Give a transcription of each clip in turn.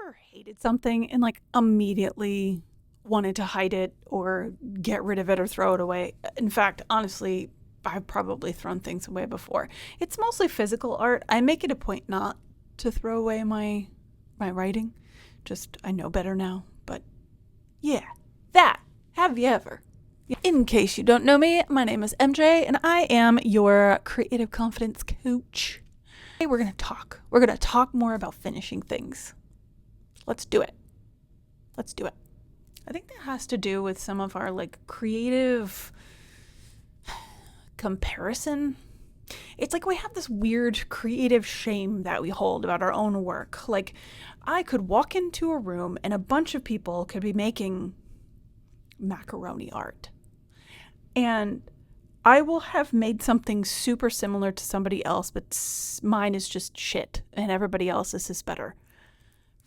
ever hated something and like immediately wanted to hide it or get rid of it or throw it away? In fact, honestly, I've probably thrown things away before. It's mostly physical art. I make it a point not to throw away my writing. Just I know better now. But yeah, that. Have you ever? In case you don't know me, my name is MJ and I am your creative confidence coach. Today we're going to talk. We're going to talk more about finishing things. Let's do it. Let's do it. I think that has to do with some of our like creative comparison. It's like we have this weird creative shame that we hold about our own work. Like I could walk into a room and a bunch of people could be making macaroni art. And I will have made something super similar to somebody else, but mine is just shit and everybody else's is better.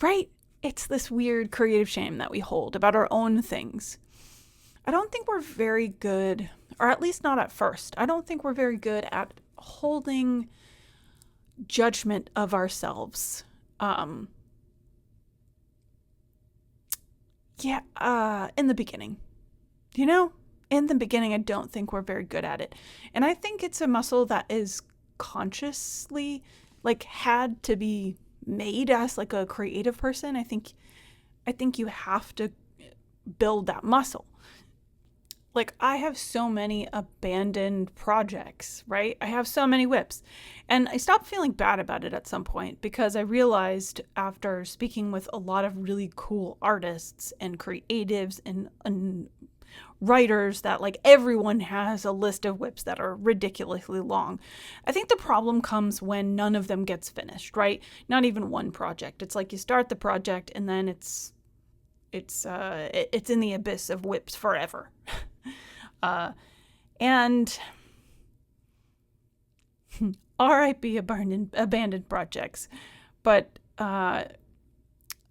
Right? It's this weird creative shame that we hold about our own things. I don't think we're very good, or at least not at first. I don't think we're very good at holding judgment of ourselves. In the beginning. You know? In the beginning, I don't think we're very good at it. And I think it's a muscle that is consciously, like, had to be made as, like, a creative person. I think you have to build that muscle. Like, I have so many abandoned projects, right? I have so many whips. And I stopped feeling bad about it at some point because I realized after speaking with a lot of really cool artists and creatives and writers that like everyone has a list of whips that are ridiculously long. I think the problem comes when none of them gets finished, right? Not even one project. It's like you start the project and then it's in the abyss of whips forever. And R.I.P. abandoned projects. But I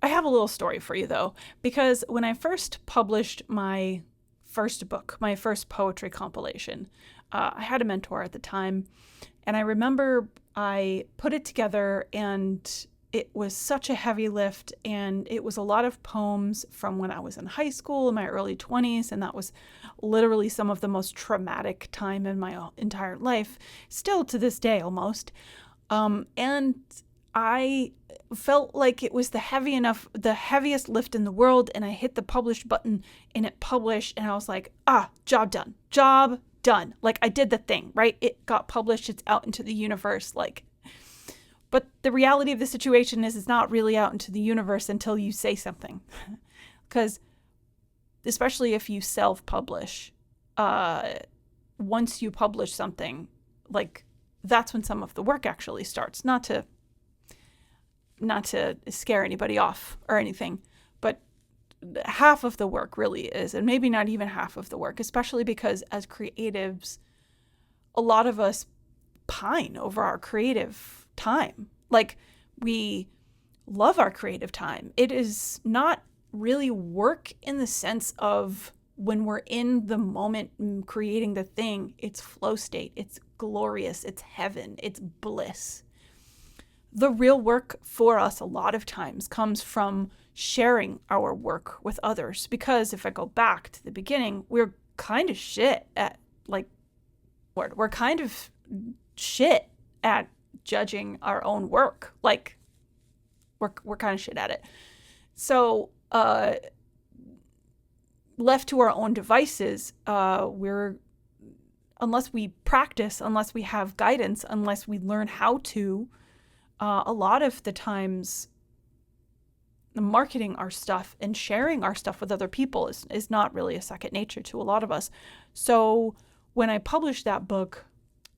have a little story for you though, because when I first published my first book, my first poetry compilation, I had a mentor at the time, and I remember I put it together and it was such a heavy lift, and it was a lot of poems from when I was in high school in my early 20s, and that was literally some of the most traumatic time in my entire life, still to this day almost. And I felt like it was the heaviest lift in the world, and I hit the publish button and it published, and I was like, job done. Like I did the thing, right? It got published, it's out into the universe, like. But the reality of the situation is it's not really out into the universe until you say something. Because especially if you self-publish, once you publish something, like that's when some of the work actually starts. Not to scare anybody off or anything, but half of the work really is, and maybe not even half of the work, especially because as creatives, a lot of us pine over our creative time. Like we love our creative time. It is not really work in the sense of when we're in the moment creating the thing, it's flow state, it's glorious, it's heaven, it's bliss. The real work for us a lot of times comes from sharing our work with others. Because if I go back to the beginning, we're kind of shit at we're kind of shit at judging our own work. Like we're kind of shit at it. So left to our own devices, unless we practice, unless we have guidance, unless we learn how to, a lot of the times marketing our stuff and sharing our stuff with other people is not really a second nature to a lot of us. So when I published that book,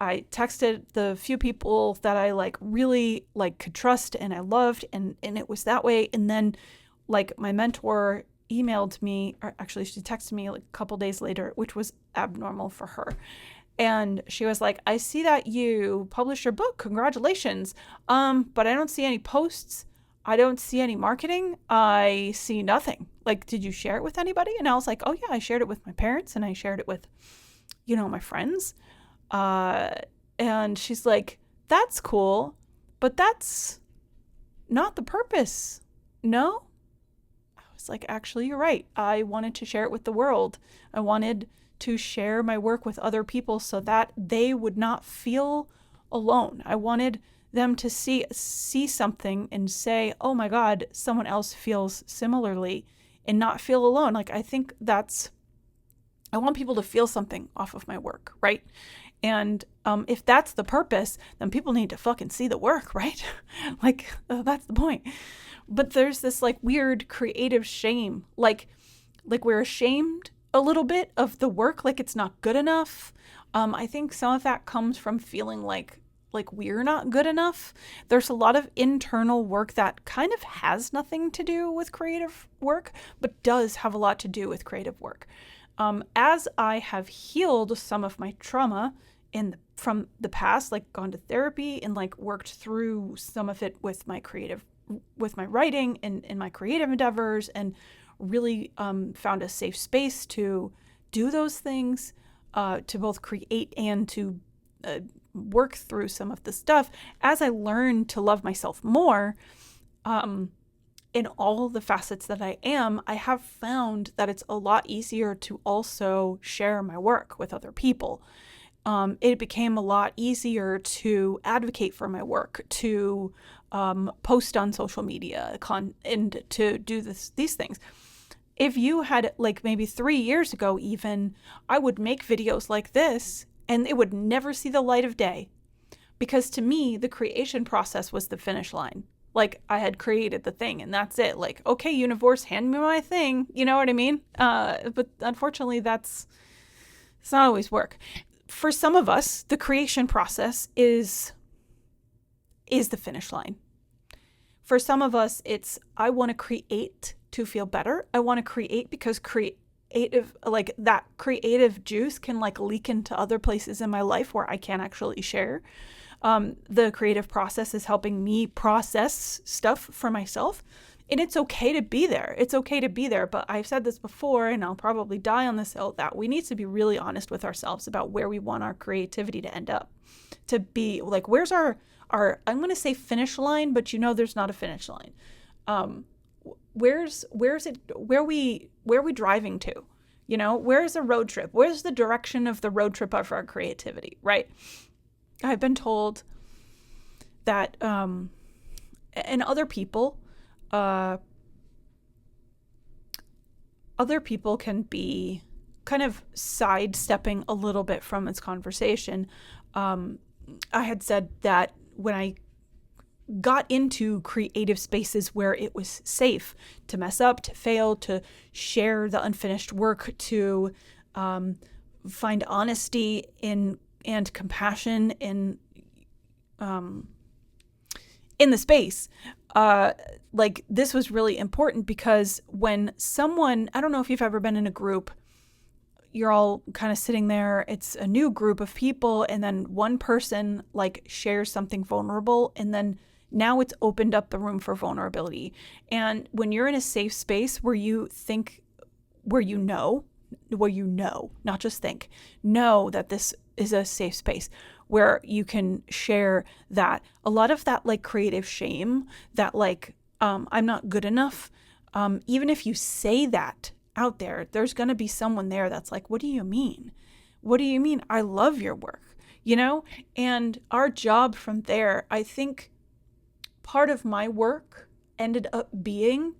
I texted the few people that I really could trust and I loved, and it was that way. And then my mentor emailed me, or actually she texted me a couple days later, which was abnormal for her. And she was like, I see that you published your book. Congratulations. But I don't see any posts. I don't see any marketing. I see nothing. Did you share it with anybody? And I was like, oh yeah, I shared it with my parents and I shared it with, my friends. And she's like, that's cool, but that's not the purpose no, I was like, actually, you're right. I wanted to share it with the world. I wanted to share my work with other people so that they would not feel alone. I wanted them to see something and say, oh my God, someone else feels similarly, and not feel alone. Like, I want people to feel something off of my work, right? And if that's the purpose, then people need to fucking see the work, right? Like, that's the point. But there's this like weird creative shame, like we're ashamed a little bit of the work, like it's not good enough. I think some of that comes from feeling like we're not good enough. There's a lot of internal work that kind of has nothing to do with creative work, but does have a lot to do with creative work. As I have healed some of my trauma from the past, like gone to therapy and like worked through some of it with my writing and in my creative endeavors, and really found a safe space to do those things, to both create and to work through some of the stuff. As I learned to love myself more, in all the facets that I am, I have found that it's a lot easier to also share my work with other people. It became a lot easier to advocate for my work, to post on social media, and to do these things. If you had, like, maybe 3 years ago even, I would make videos like this and it would never see the light of day. Because to me, the creation process was the finish line. Like, I had created the thing and that's it. Like, okay, universe, hand me my thing. You know what I mean? But unfortunately, it's not always work. For some of us, the creation process is the finish line. For some of us, it's, I want to create to feel better. I want to create because that creative juice can like leak into other places in my life where I can't actually share. The creative process is helping me process stuff for myself. And it's okay to be there. It's okay to be there. But I've said this before, and I'll probably die on this hill, that we need to be really honest with ourselves about where we want our creativity to end up. To be like, where's our I'm going to say finish line, but there's not a finish line. Where are we driving to? Where's the road trip? Where's the direction of the road trip of our creativity, right? I've been told that, and other people can be kind of sidestepping a little bit from this conversation. I had said that when I got into creative spaces where it was safe to mess up, to fail, to share the unfinished work, to find honesty and compassion in the space. Like, this was really important because when someone, I don't know if you've ever been in a group, you're all kind of sitting there, it's a new group of people, and then one person like shares something vulnerable, and then now it's opened up the room for vulnerability. And when you're in a safe space where not just think, know that this is a safe space where you can share that, a lot of that like creative shame, that like, I'm not good enough. Even if you say that out there, there's going to be someone there that's like, what do you mean? What do you mean? I love your work, And our job from there, I think part of my work ended up being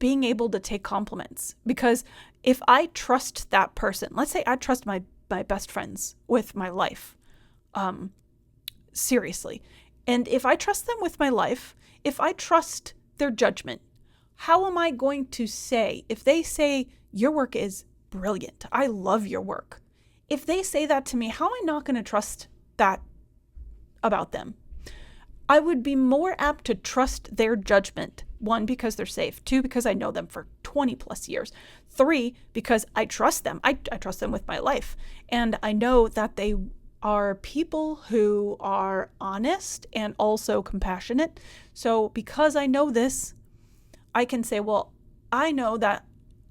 able to take compliments. Because if I trust that person, let's say I trust my best friends with my life, seriously. And if I trust them with my life, if I trust their judgment, how am I going to say, if they say your work is brilliant, I love your work, if they say that to me, how am I not going to trust that about them? I would be more apt to trust their judgment. 1, because they're safe. 2, because I know them for 20 plus years. 3, because I trust them. I trust them with my life. And I know that they are people who are honest and also compassionate. So because I know this, I can say, well, I know that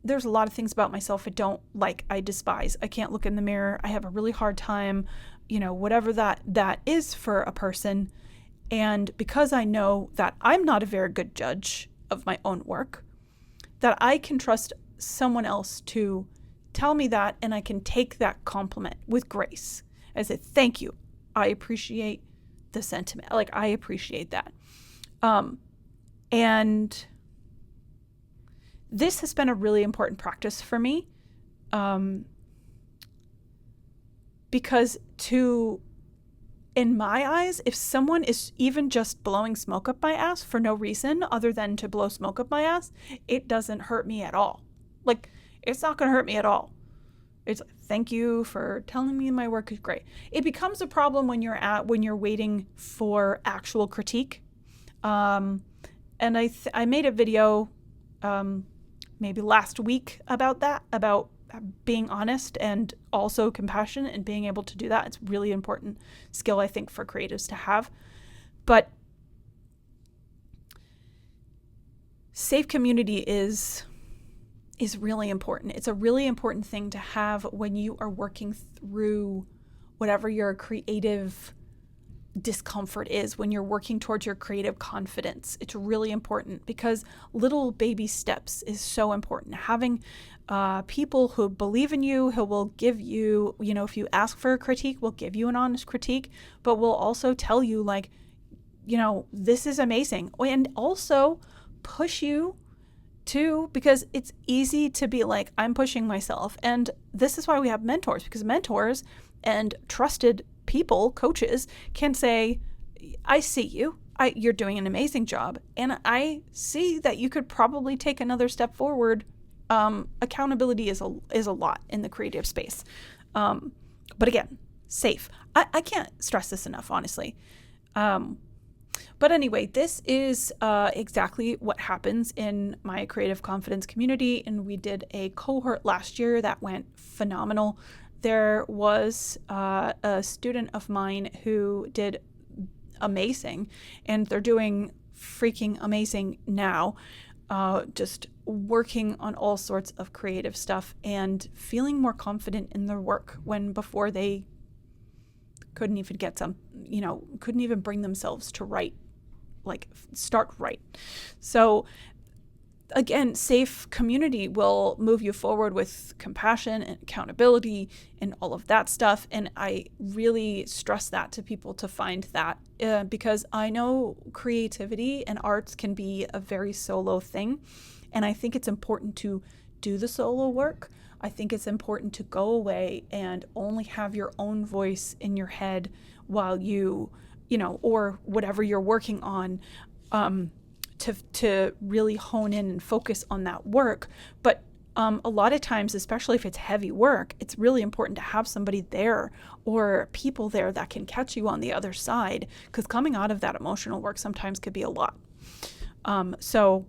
there's a lot of things about myself I don't like, I despise. I can't look in the mirror. I have a really hard time, whatever that is for a person. And because I know that I'm not a very good judge of my own work, that I can trust someone else to tell me that, and I can take that compliment with grace. I say, thank you. I appreciate the sentiment. Like, I appreciate that. And this has been a really important practice for me, because in my eyes, if someone is even just blowing smoke up my ass for no reason other than to blow smoke up my ass, it doesn't hurt me at all. Like, it's not going to hurt me at all. It's like, thank you for telling me my work is great. It becomes a problem when you're waiting for actual critique. And I made a video maybe last week about that, about being honest and also compassionate, and being able to do that. It's a really important skill, I think, for creatives to have. But safe community is really important. It's a really important thing to have when you are working through whatever your creative discomfort is, when you're working towards your creative confidence. It's really important because little baby steps is so important. Having people who believe in you, who will give you, if you ask for a critique, will give you an honest critique, but will also tell you, like, this is amazing, and also push you too, because it's easy to be like, I'm pushing myself. And this is why we have mentors, because mentors and trusted people, coaches, can say, I see you. You're doing an amazing job, and I see that you could probably take another step forward. Accountability is a lot in the creative space. But again, safe. I can't stress this enough, honestly. But anyway, this is exactly what happens in my creative confidence community. And we did a cohort last year that went phenomenal. There was a student of mine who did amazing, and they're doing freaking amazing now, just working on all sorts of creative stuff and feeling more confident in their work, when before they couldn't even bring themselves to start right. So again, safe community will move you forward with compassion and accountability and all of that stuff. And I really stress that to people, to find that, because I know creativity and arts can be a very solo thing. And I think it's important to do the solo work. I think it's important to go away and only have your own voice in your head while or whatever you're working on, to really hone in and focus on that work. But a lot of times, especially if it's heavy work, it's really important to have somebody there or people there that can catch you on the other side, because coming out of that emotional work sometimes could be a lot. So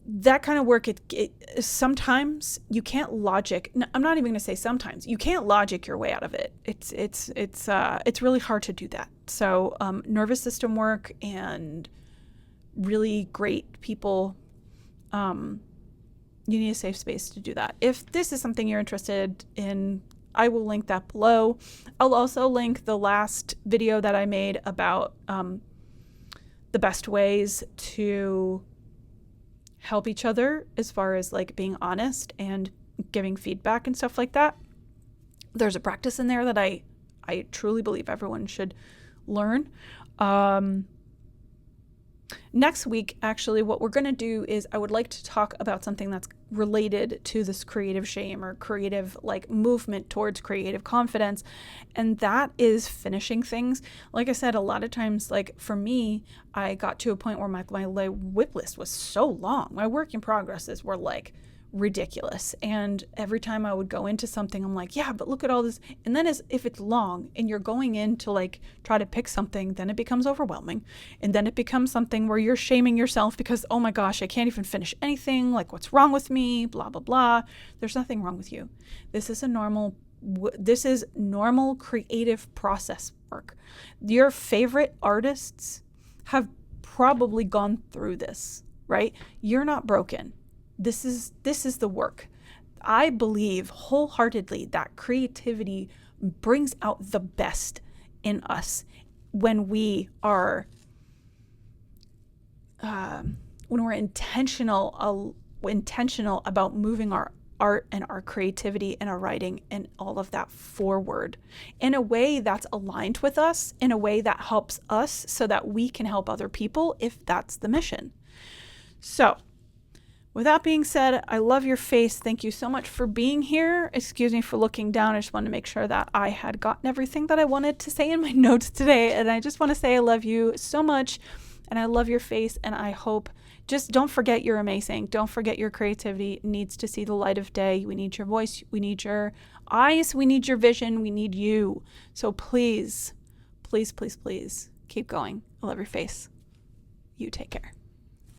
that kind of work, it sometimes you can't logic. I'm not even going to say sometimes. You can't logic your way out of it. It's really hard to do that. So nervous system work and really great people, you need a safe space to do that. If this is something you're interested in, I will link that below. I'll also link the last video that I made about the best ways to help each other as far as like being honest and giving feedback and stuff like that. There's a practice in there that I truly believe everyone should learn. Next week, actually, what we're going to do is I would like to talk about something that's related to this creative shame or creative movement towards creative confidence. And that is finishing things. Like I said, a lot of times, for me, I got to a point where my WIP list was so long. My work in progresses were ridiculous. And every time I would go into something, I'm like, yeah, but look at all this. And then if it's long and you're going in to try to pick something, then it becomes overwhelming. And then it becomes something where you're shaming yourself because, oh my gosh, I can't even finish anything. What's wrong with me? Blah, blah, blah. There's nothing wrong with you. This is normal creative process work. Your favorite artists have probably gone through this, right? You're not broken. This is the work. I believe wholeheartedly that creativity brings out the best in us when we are when we're intentional about moving our art and our creativity and our writing and all of that forward in a way that's aligned with us, in a way that helps us so that we can help other people if that's the mission. So with that being said, I love your face. Thank you so much for being here. Excuse me for looking down. I just wanted to make sure that I had gotten everything that I wanted to say in my notes today. And I just want to say I love you so much and I love your face. And I hope, just don't forget you're amazing. Don't forget your creativity needs to see the light of day. We need your voice. We need your eyes. We need your vision. We need you. So please, please, please, please keep going. I love your face. You take care.